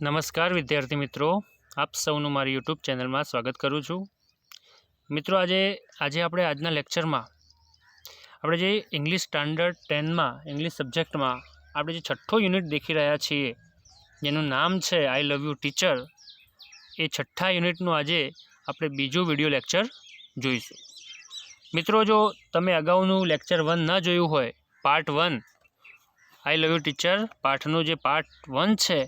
નમસ્કાર વિદ્યાર્થી મિત્રો, આપ સૌનું મારી યુટ્યુબ ચેનલમાં સ્વાગત કરું છું. મિત્રો આજે આપણે આજના લેક્ચરમાં આપણે જે ઇંગ્લિશ સ્ટાન્ડર્ડ 10માં ઇંગ્લિશ સબ્જેક્ટમાં આપણે જે છઠ્ઠો યુનિટ દેખી રહ્યા છીએ જેનું નામ છે આઈ લવ યુ ટીચર, એ છઠ્ઠા યુનિટનું આજે આપણે બીજું વિડીયો લેક્ચર જોઈશું. મિત્રો, જો તમે અગાઉનું લેક્ચર 1 ન જોયું હોય, part 1 I love you teacher પાઠનું જે પાર્ટ 1 છે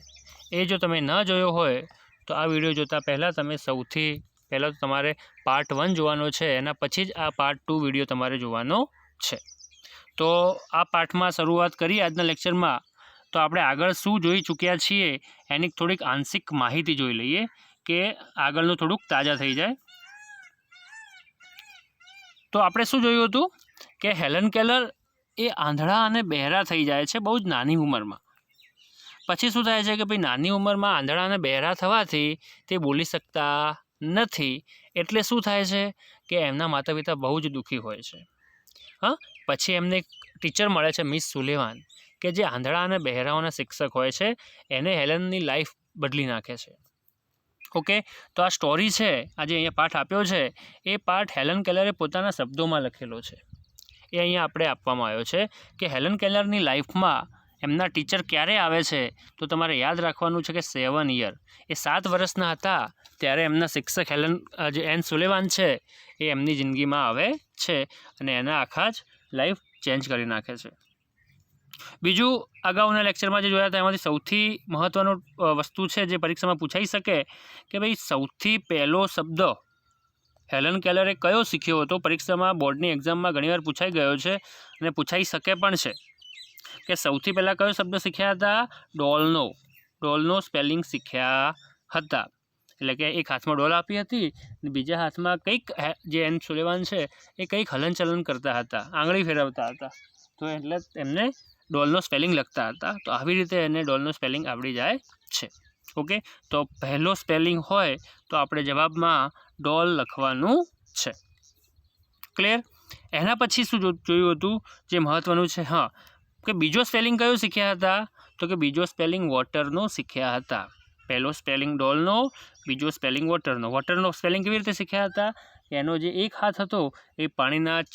એ જો તમે ન જોયો હોય તો આ વિડીયો જોતાં પહેલાં તમે સૌથી પહેલાં તો તમારે પાર્ટ 1 જોવાનો છે, એના પછી જ આ પાર્ટ 2 વિડીયો તમારે જોવાનો છે. તો આ પાઠમાં શરૂઆત કરીએ આજના લેક્ચરમાં. તો આપણે આગળ શું જોઈ ચૂક્યા છીએ એની થોડીક આંશિક માહિતી જોઈ લઈએ કે આગળનું થોડુંક તાજા થઈ જાય. તો આપણે શું જોયું હતું કે હેલન કેલર એ આંધળા અને બહેરા થઈ જાય છે બહુ જ નાની ઉંમરમાં. પછી શું થાય છે કે ભાઈ નાની ઉંમરમાં આંધળા અને બહેરા થવાથી તે બોલી શકતા નથી, એટલે શું થાય છે કે એમના માતા પિતા બહુ જ દુઃખી હોય છે. પછી એમને એક ટીચર મળે છે, મિસ સુલેવાન, કે જે આંધળા અને બહેરાઓના શિક્ષક હોય છે. એને હેલનની લાઈફ બદલી નાખે છે. ઓકે, તો આ સ્ટોરી છે, આજે અહીંયા પાઠ આપ્યો છે, એ પાઠ હેલન કેલરે પોતાના શબ્દોમાં લખેલો છે. એ અહીંયા આપણે આપવામાં આવ્યો છે કે હેલન કેલરની લાઈફમાં એમના ટીચર ક્યારે આવે છે. તો તમારે યાદ રાખવાનું છે કે 7 યર, એ 7 વર્ષના હતા ત્યારે એમના શિક્ષક જે એન સુલેવાન છે એ એમની જિંદગીમાં આવે છે અને એના આખા જ લાઈફ ચેન્જ કરી નાખે છે. બીજું, અગાઉના લેક્ચરમાં જે જોયા હતા એમાંથી સૌથી મહત્ત્વનું વસ્તુ છે જે પરીક્ષામાં પૂછાઈ શકે કે ભાઈ સૌથી પહેલો શબ્દ હેલન કેલરે કયો શીખ્યો હતો. પરીક્ષામાં બોર્ડની એક્ઝામમાં ઘણીવાર પૂછાઈ ગયો છે અને પૂછાઈ શકે પણ છે કે સૌથી પહેલાં કયો શબ્દ શીખ્યા હતા. ડોલનો સ્પેલિંગ શીખ્યા હતા. એટલે કે એક હાથમાં ડોલ આપી હતી અને બીજા હાથમાં કંઈક જે એન સુલેવાન છે એ કંઈક હલનચલન કરતા હતા, આંગળી ફેરવતા હતા, તો એટલે એમને ડોલનો સ્પેલિંગ લખતા હતા. તો આવી રીતે એને ડોલનો સ્પેલિંગ આવડી જાય છે. ઓકે, તો પહેલો સ્પેલિંગ હોય તો આપણે જવાબમાં ડોલ લખવાનું છે. ક્લિયર? એના પછી શું જોયું હતું જે મહત્ત્વનું છે, કે બીજો સ્પેલિંગ કયો શીખ્યા હતા. તો કે બીજો સ્પેલિંગ વોટરનો શીખ્યા હતા. પહેલો સ્પેલિંગ ડોલનો, બીજો સ્પેલિંગ વોટરનો. વોટરનો સ્પેલિંગ કેવી રીતે શીખ્યા હતા? એનો જે એક હાથ હતો એ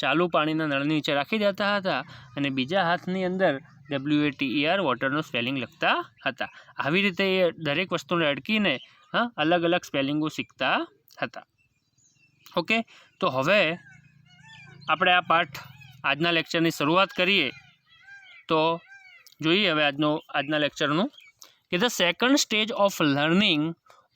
ચાલુ પાણીના નળની નીચે રાખી દેતા હતા અને બીજા હાથની અંદર WATER વોટરનો સ્પેલિંગ લખતા હતા. આવી રીતે એ દરેક વસ્તુને અડકીને અલગ અલગ સ્પેલિંગો શીખતા હતા. ઓકે, તો હવે આપણે આ પાઠ આજના લેક્ચરની શરૂઆત કરીએ. તો જોઈએ હવે આજના લેક્ચરનું કે the second stage of learning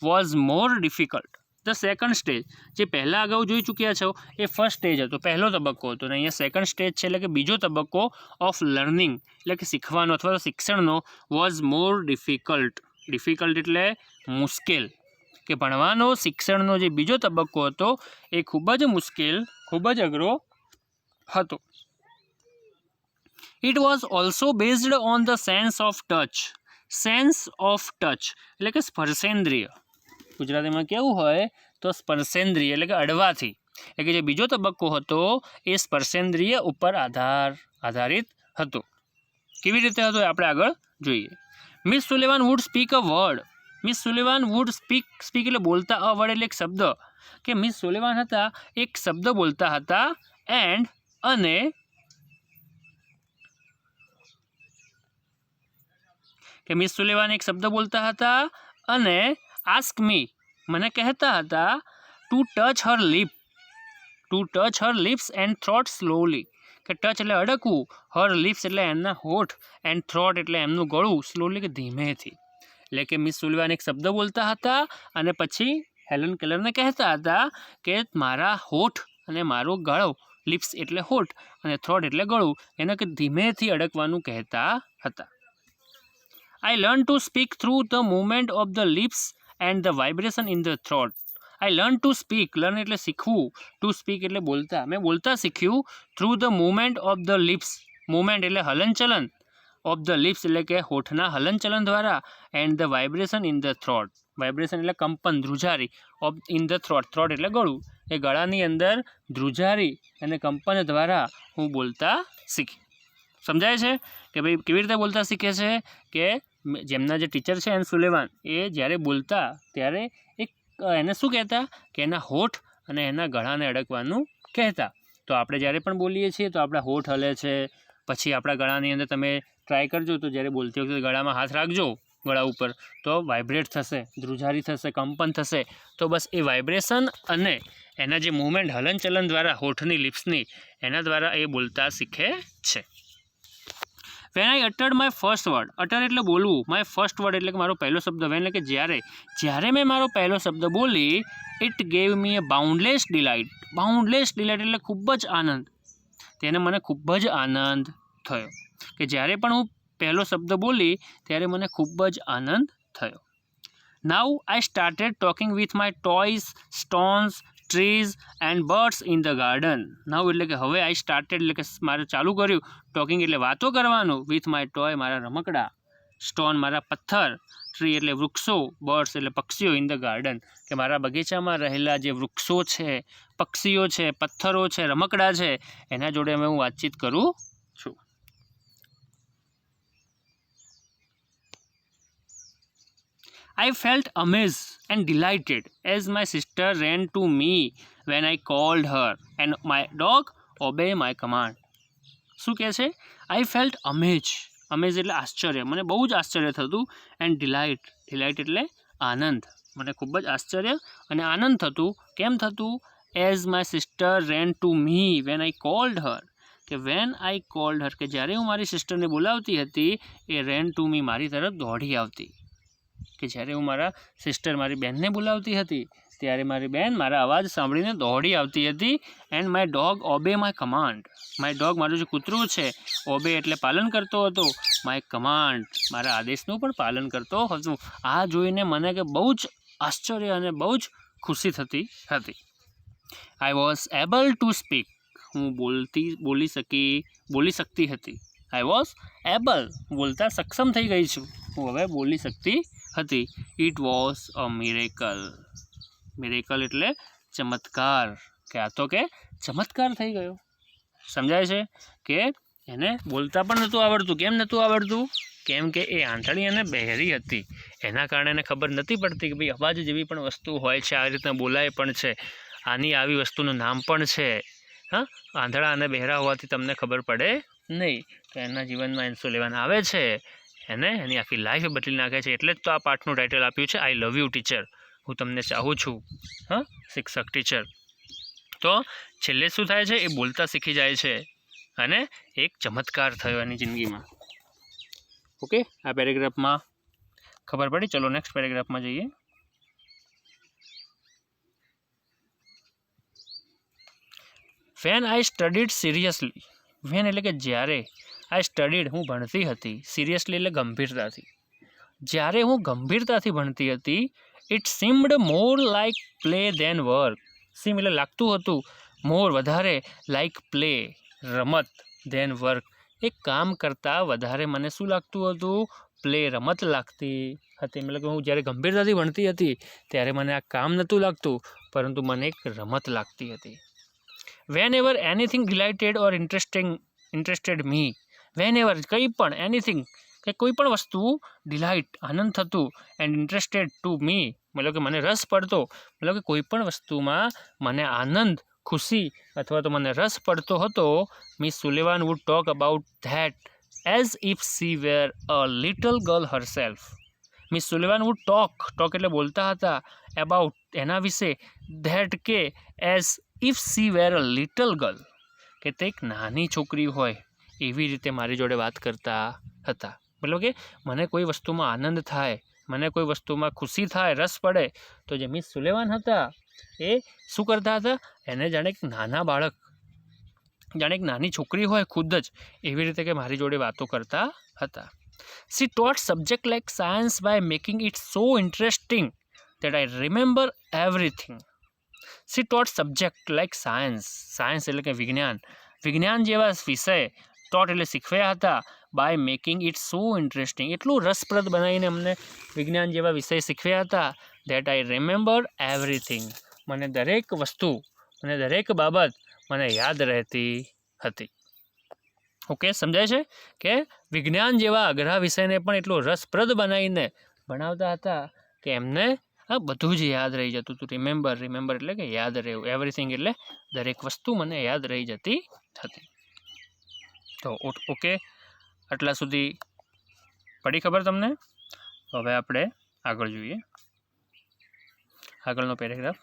was more difficult. The second stage, જે પહેલાં અગાઉ જોઈ ચૂક્યા છો એ ફર્સ્ટ સ્ટેજ હતો, પહેલો તબક્કો હતો, અને અહીંયા સેકન્ડ સ્ટેજ છે એટલે કે બીજો તબક્કો ઓફ લર્નિંગ એટલે કે શીખવાનો અથવા તો શિક્ષણનો વોઝ મોર ડિફિકલ્ટ. ડિફિકલ્ટ એટલે મુશ્કેલ, કે ભણવાનો શિક્ષણનો જે બીજો તબક્કો હતો એ ખૂબ જ મુશ્કેલ, ખૂબ જ અઘરો હતો. It was also based on the sense of touch. Sense of touch એટલે કે સ્પર્શેન્દ્રિય. ગુજરાતીમાં કેવું હોય તો સ્પર્શેન્દ્રિય એટલે કે અડવાથી. એટલે કે જે બીજો તબક્કો હતો એ સ્પર્શેન્દ્રિય ઉપર આધારિત હતો. કેવી રીતે હતો એ આપણે આગળ જોઈએ. Miss Sullivan wood speak a word. Miss Sullivan wood speak એટલે બોલતા, અ વર્ડ એટલે એક શબ્દ, કે મિસ સુલેવાન હતા એક શબ્દ બોલતા હતા. અને કે મિસ સુલેવાન એક શબ્દ બોલતા હતા અને આસ્ક મી, મને કહેતા હતા to touch her lips and throat slowly. કે ટચ એટલે અડકવું, હર લિપ્સ એટલે એમના હોઠ, એન્ડ થ્રોટ એટલે એમનું ગળું, સ્લોલી કે ધીમેથી. એટલે કે મિસ સુલેવાન એક શબ્દ બોલતા હતા અને પછી હેલન કેલરને કહેતા હતા કે મારા હોઠ અને મારો ગળો, લિપ્સ એટલે હોઠ અને થ્રોટ એટલે ગળું, એને કે ધીમેથી અડકવાનું કહેતા હતા. I learned to speak through the movement of the lips and the vibration in the throat. I learned to speak. Learn એટલે શીખવું. To speak એટલે બોલતા. મેં બોલતા શીખ્યું through the movement of the lips. Movement એટલે હલનચલન. Of the lips એટલે કે હોઠના હલનચલન દ્વારા. And the vibration in the throat. Vibration એટલે કંપન, ધ્રુજારી. In the throat. Throat એટલે ગળું. એ ગળાની અંદર ધ્રુજારી અને કંપન દ્વારા હું બોલતા શીખી. સમજાય છે કે ભાઈ કેવી રીતે બોલતા શીખે છે? કે જેમના જે ટીચર છે એન સુલેવાન, એ જ્યારે બોલતા ત્યારે એક એને શું કહેતા કે એના હોઠ અને એના ગળાને અડકવાનું કહેતા. તો આપણે જ્યારે પણ બોલીએ છીએ તો આપણા હોઠ હલે છે, પછી આપણા ગળાની અંદર તમે ટ્રાય કરજો તો જ્યારે બોલતી વખતે ગળામાં હાથ રાખજો ગળા ઉપર તો વાઇબ્રેટ થશે, ધ્રુજારી થશે, કંપન થશે. તો બસ એ વાઇબ્રેશન અને એના જે મૂવમેન્ટ હલનચલન દ્વારા હોઠની લિપ્સની એના દ્વારા એ બોલતા શીખે છે. When I uttered my first word, utter એટલે બોલવું, માય ફર્સ્ટ વર્ડ એટલે કે મારો પહેલો શબ્દ, વેન એટલે કે જ્યારે મેં મારો પહેલો શબ્દ બોલી, it gave me a boundless delight. Boundless delight એટલે ખૂબ જ આનંદ, તેને મને ખૂબ જ આનંદ થયો કે જ્યારે પણ હું પહેલો શબ્દ બોલી ત્યારે મને ખૂબ જ આનંદ થયો. Now I started talking with my toys, stones, trees and birds in the garden. Now એટલે કે હવે આઈ સ્ટાર્ટેડ એટલે કે મારે ચાલુ કર્યું, ટોકિંગ એટલે વાતો કરવાનું, વિથ માય ટોય મારા રમકડા, સ્ટોન મારા પથ્થર, ટ્રી એટલે વૃક્ષો, બર્ડ્સ એટલે પક્ષીઓ, ઇન ધ ગાર્ડન કે મારા બગીચામાં રહેલા જે વૃક્ષો છે, પક્ષીઓ છે, પથ્થરો છે, રમકડા છે એના જોડે હવે હું વાતચીત કરું છું. I felt amazed and delighted as my sister ran to me when I called her and my dog obeyed my command. શું કહે છે? I felt amazed. Amazed એટલે આશ્ચર્ય, મને બહુ જ આશ્ચર્ય થતું. એન્ડ ડિલાઇટ એટલે આનંદ, મને ખૂબ જ આશ્ચર્ય અને આનંદ થતું. કેમ થતું? As my sister ran to me when I called her, કે વેન આઈ કોલ્ડ હર કે જ્યારે હું મારી સિસ્ટરને બોલાવતી હતી એ રેન ટુ મી મારી તરફ દોડી આવતી. કે જ્યારે હું મારા સિસ્ટર મારી બહેનને બોલાવતી હતી ત્યારે મારી બહેન મારા અવાજ સાંભળીને દોડી આવતી હતી. And my dog obey my command, my dog મારું જે કૂતરું છે, ઓબે એટલે પાલન કરતો હતો, માય કમાન્ડ મારા આદેશનું પણ પાલન કરતો હતો. આ જોઈને મને કે બહુ જ આશ્ચર્ય અને બહુ જ ખુશી થતી હતી. I was able to speak, હું બોલી શકતી હતી. આઈ વોઝ એબલ, બોલતા સક્ષમ થઈ ગઈ છું, હું હવે બોલી શકતી હતી. It was a miracle, miracle એટલે ચમત્કાર, કે આ તો કે ચમત્કાર થઈ ગયો. સમજાય છે કે એને બોલતા પણ નહોતું આવડતું. કેમ નહોતું આવડતું? કેમ કે એ આંધળી અને બહેરી હતી, એના કારણે એને ખબર નથી પડતી કે ભાઈ અવાજ જેવી પણ વસ્તુ હોય છે, આ રીતના બોલાય પણ છે, આની આવી વસ્તુનું નામ પણ છે. હા, આંધળા અને બહેરા હોવાથી તમને ખબર પડે નહીં. તો એના જીવનમાં ઇન્સુલેવાન આવે છે, એને એની આખી લાઈફ બદલી નાખે છે. એટલે જ તો આ પાઠનું ટાઇટલ આપ્યું છે આઈ લવ યુ ટીચર, હું તમને ચાહું છું. હા, શિક્ષક ટીચર. તો છેલ્લે શું થાય છે? એ બોલતા શીખી જાય છે અને એક ચમત્કાર થયો એની જિંદગીમાં. ઓકે, આ પેરેગ્રાફમાં ખબર પડી. ચલો નેક્સ્ટ પેરેગ્રાફમાં જઈએ. When I studied seriously, when એટલે કે જ્યારે, આઈ સ્ટડીડ હું ભણતી હતી, સિરિયસલી એટલે ગંભીરતાથી, જ્યારે હું ગંભીરતાથી ભણતી હતી. It seemed more like play than work, seem એટલે લાગતું હતું, મોર વધારે, લાઇક પ્લે રમત, ધેન વર્ક એ કામ કરતાં વધારે મને શું લાગતું હતું? પ્લે રમત લાગતી હતી. મતલબ કે હું જ્યારે ગંભીરતાથી ભણતી હતી ત્યારે મને આ કામ નહોતું લાગતું, પરંતુ મને એક રમત લાગતી હતી. વેન એવર એનીથિંગ ડિલાઇટેડ ઓર ઇન્ટરેસ્ટેડ મી, વેન એવર કંઈ પણ, એનીથિંગ કે કોઈ પણ વસ્તુ, ડિલાઇટ આનંદ થતું, એન્ડ ઇન્ટરેસ્ટેડ ટુ મી મતલબ કે મને રસ પડતો, મતલબ કે કોઈ પણ વસ્તુમાં મને આનંદ, ખુશી અથવા તો મને રસ પડતો હતો. Miss Sullivan would talk about that as if she were a little girl herself. Miss Sullivan would talk એટલે બોલતા હતા, એબાઉટ એના વિશે, ધેટ કે as if she were a little girl કે તે એક નાની છોકરી હોય એવી રીતે મારી જોડે વાત કરતા હતા. મતલબ કે મને કોઈ વસ્તુમાં આનંદ થાય, મને કોઈ વસ્તુમાં ખુશી થાય, રસ પડે તો જે મિસ સુલેવાન હતા એ શું કરતા હતા? એને જાણે એક નાના બાળક, જાણે એક નાની છોકરી હોય ખુદ જ એવી રીતે કે મારી જોડે વાતો કરતા હતા. She taught subject like science by making it so interesting that I remember everything. She taught subject like science, science એટલે કે વિજ્ઞાન, વિજ્ઞાન જેવા વિષય, taught એટલે શીખવ્યા હતા, by making it so interesting એટલું રસપ્રદ બનાવીને અમને વિજ્ઞાન જેવા વિષય શીખવ્યા હતા. ધેટ આઈ રિમેમ્બર એવરીથિંગ, મને દરેક વસ્તુ, મને દરેક બાબત મને યાદ રહેતી હતી. ઓકે, સમજાય છે કે વિજ્ઞાન જેવા અઘરા વિષયને પણ એટલો રસપ્રદ બનાવીને ભણાવતા હતા કે એમને બધું જ યાદ રહી જતું હતું. રિમેમ્બર એટલે કે યાદ રહેવું, એવરીથિંગ એટલે દરેક વસ્તુ મને યાદ રહી જતી હતી. તો ઓકે, આટલા સુધી પડી ખબર તમને? હવે આપણે આગળ જોઈએ, આગળનો પેરેગ્રાફ.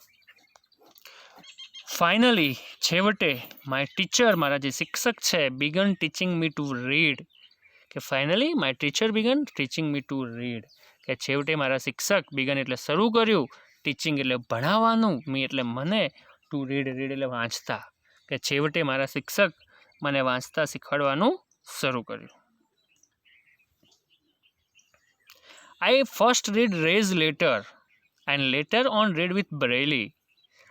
ફાઇનલી, છેવટે, માય ટીચર, મારા જે શિક્ષક છે, began teaching me to read. કે finally my teacher began teaching me to read. કે છેવટે મારા શિક્ષક, બિગન એટલે શરૂ કર્યું, ટીચિંગ એટલે ભણાવવાનું, મી એટલે મને, ટુ રીડ એટલે વાંચતા. કે છેવટે મારા શિક્ષક મને વાંચતા શીખવાડવાનું શરૂ કર્યું. I first read Ray's letter and later on read with Braille.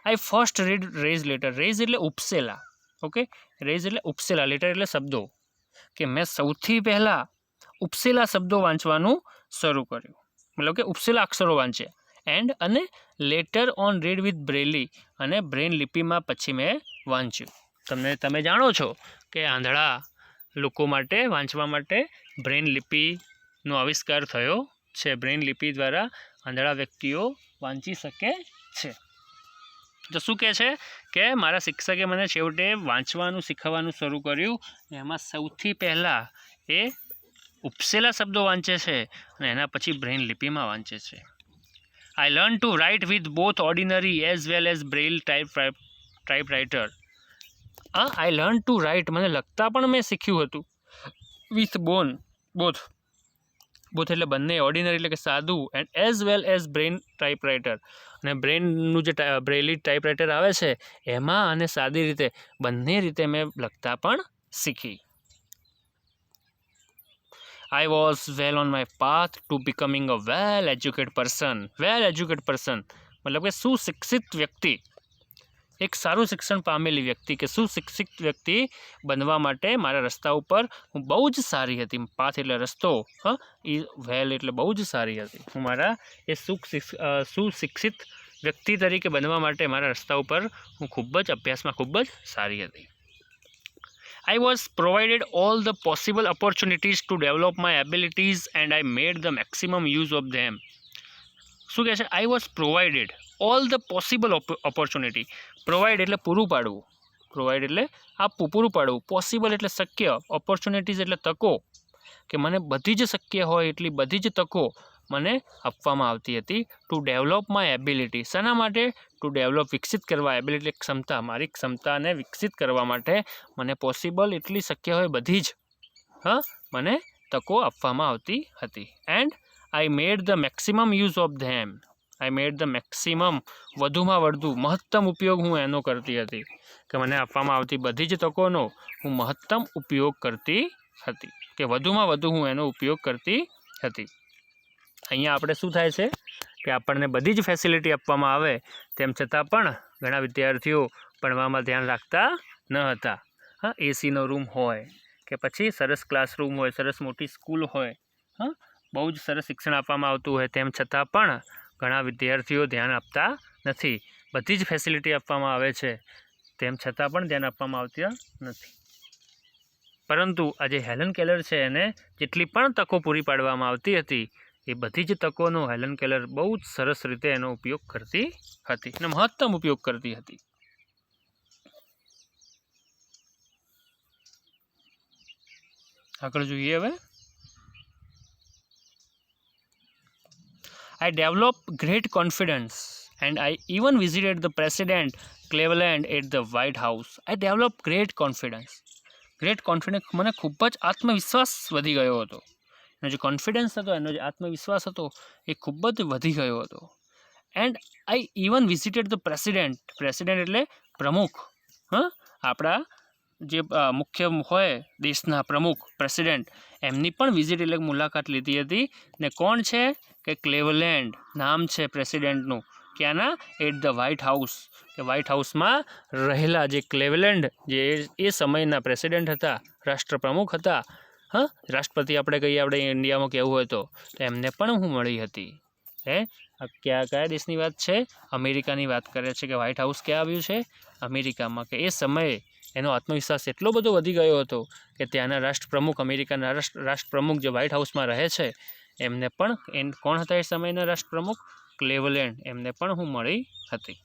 I first read Ray's letter. Ray's એટલે ઉપસેલા, ઓકે, Ray's એટલે ઉપસેલા, લેટર એટલે શબ્દો. કે મેં સૌથી પહેલાં ઉપસેલા શબ્દો વાંચવાનું શરૂ કર્યું, મતલબ કે ઉપસેલા અક્ષરો વાંચ્યા. અને લેટર ઓન રીડ વિથ બ્રેલી, અને બ્રેન લિપિમાં પછી મેં વાંચ્યું. તમે જાણો છો કે આંધળા લોકો માટે વાંચવા માટે બ્રેન લિપિનો આવિષ્કાર થયો છે. બ્રેન લિપિ દ્વારા આંધળા વ્યક્તિઓ વાંચી શકે છે. તો શું કહે છે કે મારા શિક્ષકે મને છેવટે વાંચવાનું શીખવવાનું શરૂ કર્યું. એમાં સૌથી પહેલાં એ ઉપસેલા શબ્દો વાંચે છે અને એના પછી બ્રેન લિપિમાં વાંચે છે. I learn to write with both ordinary as well as Braille typewriter. I learn to write, મને લખતા પણ મેં શીખ્યું હતું. વિથ બોથ એટલે બંને, ઓર્ડિનરી એટલે કે સાદું, and as well as Braille typewriter, અને બ્રેનનું જે બ્રેઇલી ટાઈપરાઇટર આવે છે એમાં, અને સાદી રીતે, બંને રીતે મેં લખતા પણ શીખી. I was well on my path to becoming a well-educated person. મતલબ કે સુશિક્ષિત વ્યક્તિ, એક સારું શિક્ષણ પામેલી વ્યક્તિ, કે સુશિક્ષિત વ્યક્તિ બનવા માટે મારા રસ્તા ઉપર હું બહુ જ સારી હતી. પાથ એટલે રસ્તો, એ વેલ એટલે બહુ જ સારી હતી. હું મારા એ સુશિક્ષિત વ્યક્તિ તરીકે બનવા માટે મારા રસ્તા ઉપર હું ખૂબ જ અભ્યાસમાં ખૂબ જ સારી હતી. I was provided all the possible opportunities to develop my abilities and I made the maximum use of them. શું કહે છે? I was provided all the possible opportunity. Provide એટલે પૂરું પાડવું, પ્રોવાઈડ એટલે આપવું, પૂરું પાડવું. પોસિબલ એટલે શક્ય, ઓપોર્ચ્યુનિટીઝ એટલે તકો, કે મને બધી જ શક્ય હોય એટલી બધી જ તકો મને આપવામાં આવતી હતી. ટુ ડેવલપ માય એબિલિટી, શાના માટે? ટુ ડેવલપ, વિકસિત કરવા. એબિલિટી ક્ષમતા, મારી ક્ષમતાને વિકસિત કરવા માટે મને પોસિબલ એટલી શક્ય હોય બધી જ મને તકો આપવામાં આવતી હતી. And I made the maximum use of them. I made the maximum, વધુમાં વધુ, મહત્તમ ઉપયોગ હું એનો કરતી હતી, કે મને આપવામાં આવતી બધી જ તકોનો હું મહત્તમ ઉપયોગ કરતી હતી, કે વધુમાં વધુ હું એનો ઉપયોગ કરતી હતી. અહીંયા આપણે શું થાય છે કે આપણને બધી જ ફેસિલિટી આપવામાં આવે તેમ છતાં પણ ઘણા વિદ્યાર્થીઓ ભણવામાં ધ્યાન રાખતા ન હતા. એસીનો રૂમ હોય, કે પછી સરસ ક્લાસરૂમ હોય, સરસ મોટી સ્કૂલ હોય, બહુ જ સરસ શિક્ષણ આપવામાં આવતું હોય, તેમ છતાં પણ ઘણા વિદ્યાર્થીઓ ધ્યાન આપતા નથી. બધી જ ફેસિલિટી આપવામાં આવે છે તેમ છતાં પણ ધ્યાન આપવામાં આવતી નથી. પરંતુ આ જે હેલન કેલર છે એને જેટલી પણ તકો પૂરી પાડવામાં આવતી હતી એ બધી જ તકોનો હેલન કેલર બહુ જ સરસ રીતે એનો ઉપયોગ કરતી હતી અને મહત્તમ ઉપયોગ કરતી હતી. આગળ જોઈએ હવે. I developed great confidence and I even visited the President Cleveland at the White House. I developed great confidence. મને ખૂબ જ આત્મવિશ્વાસ વધી ગયો હતો. એનો જે કોન્ફિડન્સ હતો, એનો જે આત્મવિશ્વાસ હતો એ ખૂબ જ વધી ગયો હતો. And I even visited the president એટલે પ્રમુખ, આપણા જે મુખ્ય હોય દેશના પ્રમુખ પ્રેસિડેન્ટ, એમની પણ વિઝિટ એટલે મુલાકાત લીધી હતી. ને કોણ છે કે ક્લેવલેન્ડ નામ છે પ્રેસિડેન્ટનું. ક્યાંના? એટ ધ વ્હાઇટ હાઉસ, કે વ્હાઇટ હાઉસમાં રહેલા જે ક્લેવલેન્ડ જે એ સમયના પ્રેસિડેન્ટ હતા, રાષ્ટ્રપ્રમુખ હતા, રાષ્ટ્રપતિ આપણે કહીએ આપણે ઇન્ડિયામાં કહેવું હોય તો એમને પણ હું મળી હતી. કયા દેશની વાત છે? અમેરિકાની વાત કરે છે કે વ્હાઇટ હાઉસ ક્યાં આવ્યું છે? અમેરિકામાં. કે એ સમયે એનો આત્મવિશ્વાસ એટલો બધો વધી ગયો હતો કે ત્યાંના રાષ્ટ્રપ્રમુખ, અમેરિકાના રાષ્ટ્રપ્રમુખ જે વ્હાઇટ હાઉસમાં રહે છે, એમને પણ કોણ હતા એ સમયના રાષ્ટ્રપ્રમુખ? ક્લેવલેન્ડ, એમને પણ હું મળી હતી.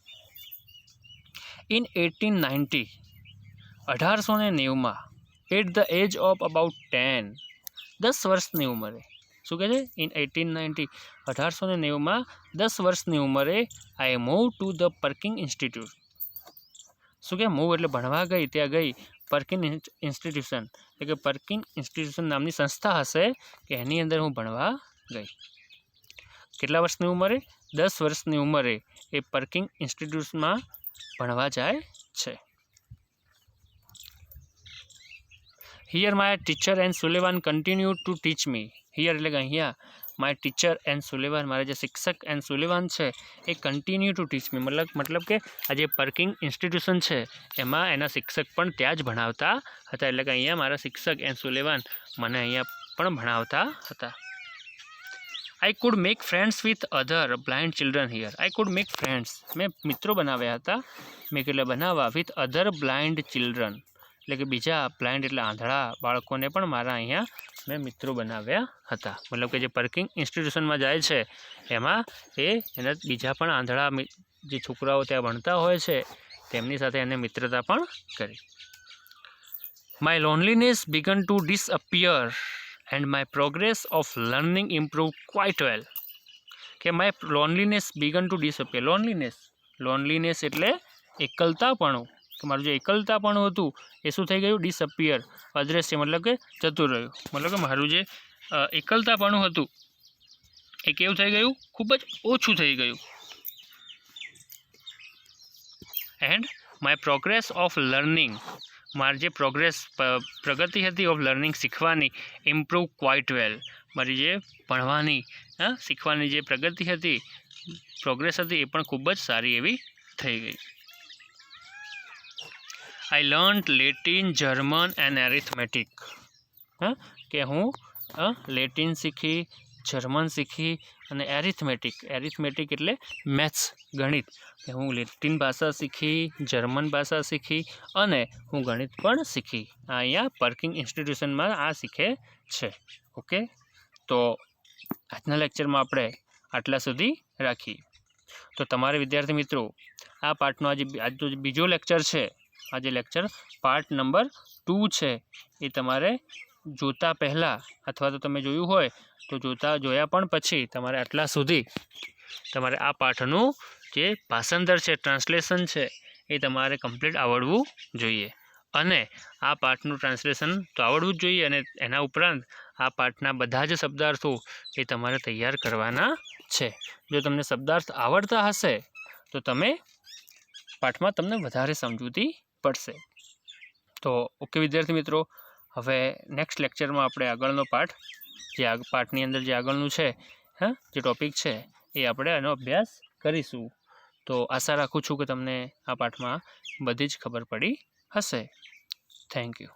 ઇન 1890, 1890માં, at the age of about 10 વર્ષની ઉંમરે, શું કહે છે? ઇન 1890, 1890માં 10 વર્ષની ઉંમરે I move to the parking institute. શું કે મૂવ એટલે ભણવા ગઈ, ત્યાં ગઈ પર્કિંગ ઇન્સ્ટિટ્યુશન, એટલે કે પર્કિંગ ઇન્સ્ટિટ્યુશન નામની સંસ્થા હશે કે એની અંદર હું ભણવા ગઈ. કેટલા વર્ષની ઉંમરે? 10 વર્ષની ઉંમરે એ પર્કિંગ ઇન્સ્ટિટ્યૂટમાં ભણવા જાય છે. Here my teacher and સુલેવાન continue to teach me. Here એટલે કે અહીંયા, માય ટીચર એન્ડ સુલેવાન, મારા જે શિક્ષક એન્ડ સુલેવાન છે એ કન્ટિન્યુ ટુ ટીચ મી, મતલબ કે આ જે પર્કિંગ ઇન્સ્ટિટ્યુશન છે એમાં એના શિક્ષક પણ ત્યાં જ ભણાવતા હતા. એટલે કે અહીંયા મારા શિક્ષક એન્ડ સુલેવાન મને અહીંયા પણ ભણાવતા હતા. I could make friends with other blind children here. I could make friends, મેં મિત્રો બનાવ્યા હતા. મેક એટલે બનાવવા, વિથ અધર બ્લાઇન્ડ ચિલ્ડ્રન, એટલે કે બીજા બ્લાઇન્ડ એટલે આંધળા બાળકોને પણ મારા અહીંયા મેં મિત્રો બનાવ્યા હતા. મતલબ કે જે પર્કિંગ ઇન્સ્ટિટ્યુશનમાં જાય છે એમાં એના બીજા પણ આંધળા જે છોકરાઓ ત્યાં ભણતા હોય છે તેમની સાથે એને મિત્રતા પણ કરી. My loneliness began to disappear and my progress of learning improve quite well. કે my loneliness began to disappear. Loneliness એટલે એકલતાપણું, કે મારું જે એકલતાપણું હતું એ શું થઈ ગયું? ડિસઅપિયર, અદૃશ્ય, મતલબ કે જતું રહ્યું. મતલબ કે મારું જે એકલતાપણું હતું એ કેવું થઈ ગયું? ખૂબ જ ઓછું થઈ ગયું. And my progress of learning, મારી જે પ્રગતિ હતી ઓફ લર્નિંગ, શીખવાની, ઇમ્પ્રૂવ ક્વાઇટ વેલ, મારી જે ભણવાની, શીખવાની જે પ્રગતિ હતી, પ્રોગ્રેસ હતી એ પણ ખૂબ જ સારી એવી થઈ ગઈ. I learnt Latin, German and arithmetic. કે હું લેટિન શીખી, જર્મન શીખી અને એરિથમેટિક એટલે મેથ્સ, ગણિત, કે હું લેટિન ભાષા શીખી, જર્મન ભાષા શીખી અને હું ગણિત પણ શીખી. અહીંયા પર્કિંગ ઇન્સ્ટિટ્યુશનમાં આ શીખે છે. ઓકે, તો આજના લેક્ચરમાં આપણે આટલા સુધી રાખીએ. તો તમારે વિદ્યાર્થી મિત્રો આ પાઠનો આજનો બીજો લેક્ચર છે, આ જે લેક્ચર પાર્ટ નંબર 2 છે એ તમારે જોતા પહેલાં, અથવા તો તમે જોયું હોય તો જોયા પણ પછી તમારે આટલા સુધી તમારે આ પાઠનું જે ભાષાંતર છે, ટ્રાન્સલેશન છે એ તમારે કમ્પ્લીટ આવડવું જોઈએ. અને આ પાઠનું ટ્રાન્સલેશન તો આવડવું જ જોઈએ, અને એના ઉપરાંત આ પાઠના બધા જ શબ્દાર્થો એ તમારે તૈયાર કરવાના છે. જો તમને શબ્દાર્થ આવડતા હશે તો પાઠમાં તમને વધારે સમજૂતી પડશે. તો ઓકે વિદ્યાર્થી મિત્રો, હવે નેક્સ્ટ લેક્ચરમાં આપણે આગળનો પાઠ, જે પાઠની અંદર જે આગળનું છે, જે ટૉપિક છે એ આપણે એનો અભ્યાસ કરીશું. તો આશા રાખું છું કે તમને આ પાઠમાં બધી જ ખબર પડી હશે. Thank you.